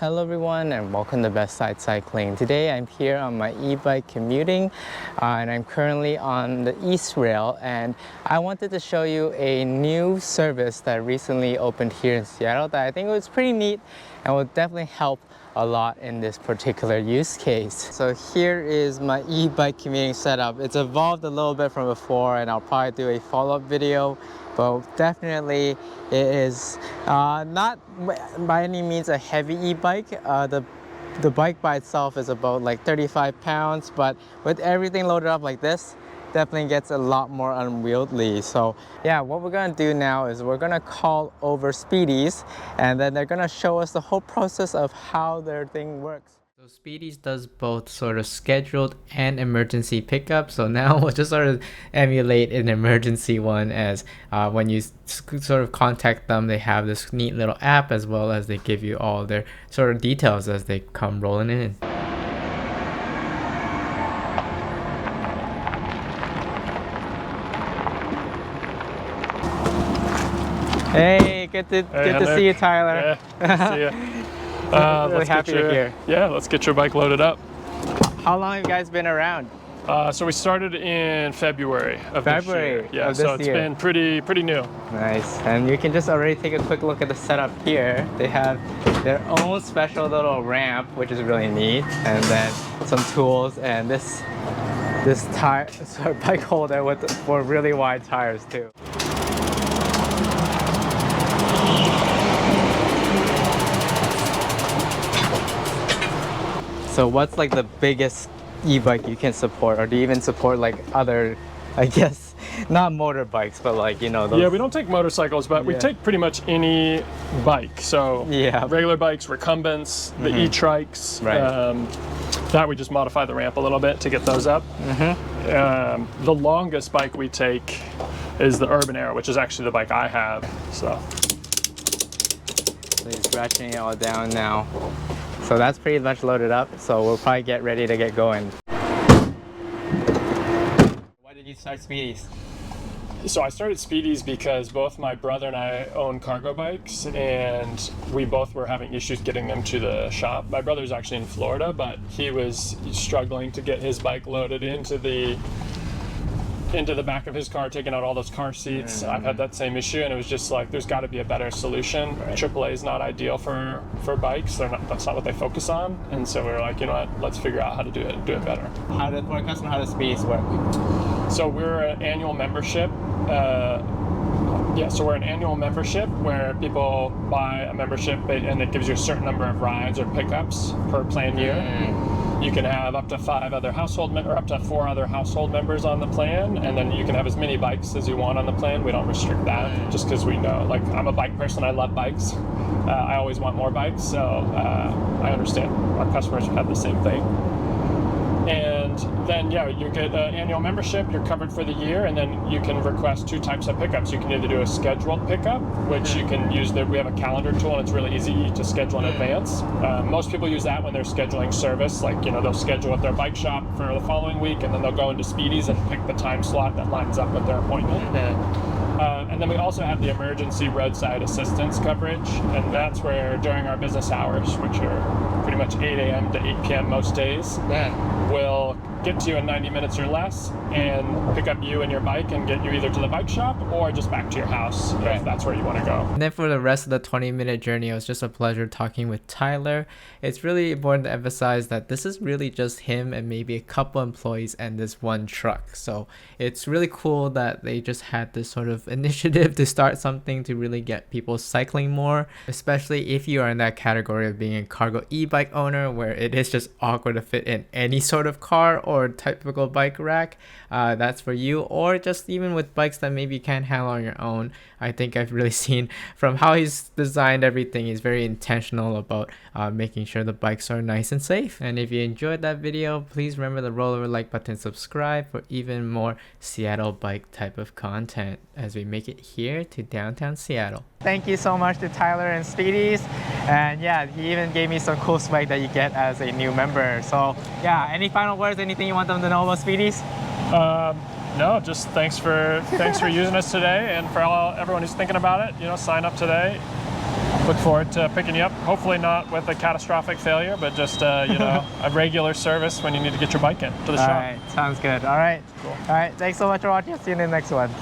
Hello everyone and welcome to Best Side Cycling. Today I'm here on my e-bike commuting and I'm currently on the East Rail, and I wanted to show you a new service that recently opened here in Seattle that I think was pretty neat and will definitely help a lot in this particular use case. So here is my e-bike commuting setup. It's evolved a little bit from before and I'll probably do a follow-up video, but definitely it is not by any means a heavy e-bike. The bike by itself is about like 35 pounds, but with everything loaded up like this, definitely gets a lot more unwieldy. So yeah, what we're gonna do now is we're gonna call over Speedys, and then they're gonna show us the whole process of how their thing works. So Speedys does both sort of scheduled and emergency pickup. So now we'll just sort of emulate an emergency one, as when you sort of contact them, they have this neat little app, as well as they give you all their sort of details as they come rolling in. Hey, good to see you, Tyler. Yeah, see you. Really happy you're here. Yeah, let's get your bike loaded up. How long have you guys been around? So we started in February of this year. Yeah, so it's been pretty new. Nice. And you can just already take a quick look at the setup here. They have their own special little ramp, which is really neat, and then some tools and this bike holder for really wide tires too. So what's like the biggest e-bike you can support, or do you even support like other, I guess, not motorbikes, but like, you know, those... Yeah, we don't take motorcycles, but we take pretty much any bike. So regular bikes, recumbents, the e-trikes, that we just modify the ramp a little bit to get those up. The longest bike we take is the Urban Air, which is actually the bike I have. So he's ratcheting it all down now. So that's pretty much loaded up, so we'll probably get ready to get going. Why did you start Speedys? So I started Speedys because both my brother and I own cargo bikes, and we both were having issues getting them to the shop. My brother's actually in Florida, but he was struggling to get his bike loaded into the back of his car, taking out all those car seats. I've had that same issue, and it was just like, there's got to be a better solution. AAA is not ideal for bikes. That's not what they focus on. And so we were like, you know what, let's figure out how to do it better. For a customer, how does Speedys work? So we're an annual membership. So we're an annual membership where people buy a membership, and it gives you a certain number of rides or pickups per plan year. You can have up to 4 other household members on the plan, and then you can have as many bikes as you want on the plan. We don't restrict that, just because we know, like, I'm a bike person, I love bikes. I always want more bikes, so I understand our customers have the same thing. And then, you get an annual membership, you're covered for the year, and then you can request 2 types of pickups. You can either do a scheduled pickup, which you can use, we have a calendar tool, and it's really easy to schedule in advance. Most people use that when they're scheduling service, like, you know, they'll schedule at their bike shop for the following week, and then they'll go into Speedys and pick the time slot that lines up with their appointment. And then we also have the emergency roadside assistance coverage, and that's where during our business hours, which are pretty much 8 a.m. to 8 p.m. most days, we'll get to you in 90 minutes or less and pick up you and your bike and get you either to the bike shop or just back to your house if that's where you want to go. And then for the rest of the 20-minute journey, it was just a pleasure talking with Tyler. It's really important to emphasize that this is really just him and maybe a couple employees and this one truck. So it's really cool that they just had this sort of initiative to start something to really get people cycling more, especially if you are in that category of being a cargo e-bike owner where it is just awkward to fit in any sort of car or typical bike rack. That's for you, or just even with bikes that maybe you can't handle on your own. I think I've really seen from how he's designed everything, he's very intentional about making sure the bikes are nice and safe. And if you enjoyed that video, please remember to roll over the like button, subscribe for even more Seattle bike type of content as we make it here to downtown Seattle. Thank you so much to Tyler and Speedys, and yeah, he even gave me some cool swag that you get as a new member. So yeah, any final words, anything you want them to know about Speedys? No, just thanks for using us today, and for everyone who's thinking about it, you know, sign up today. look forward to picking you up. Hopefully not with a catastrophic failure, but just a regular service when you need to get your bike in to the shop. All right, sounds good. All right, Cool. All right, thanks so much for watching. See you in the next one.